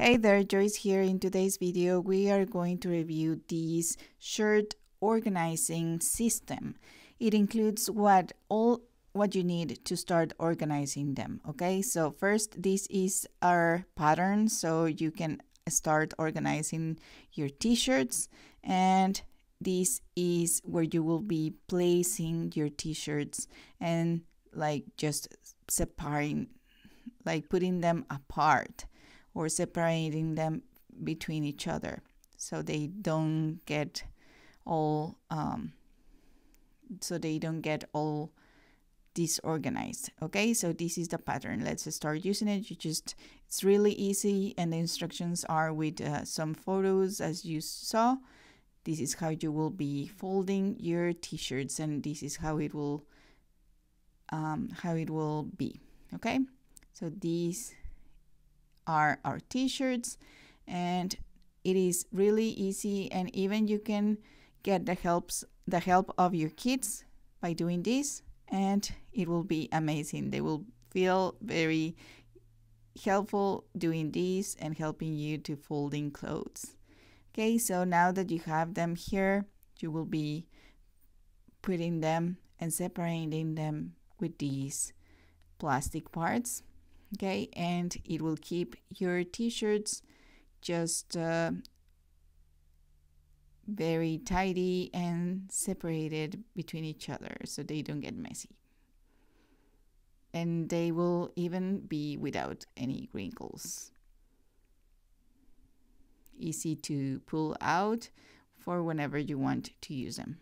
Hey there, Joyce here. In today's video, we are going to review this shirt organizing system. It includes what you need to start organizing them. Okay, so first, this is our pattern, so you can start organizing your t-shirts, and this is where you will be placing your t-shirts and like just separating, like putting them apart or separating them between each other so they don't get all disorganized. Okay, so this is the pattern. Let's start using it. It's really easy, and the instructions are with some photos as you saw. This is how you will be folding your t-shirts, and this is how it will be. Okay, so these are our t-shirts, and it is really easy, and even you can get the help of your kids by doing this, and it will be amazing. They will feel very helpful doing this and helping you to folding clothes. Okay, so now that you have them here, you will be putting them and separating them with these plastic parts. Okay, and it will keep your t-shirts just very tidy and separated between each other so they don't get messy. And they will even be without any wrinkles. Easy to pull out for whenever you want to use them.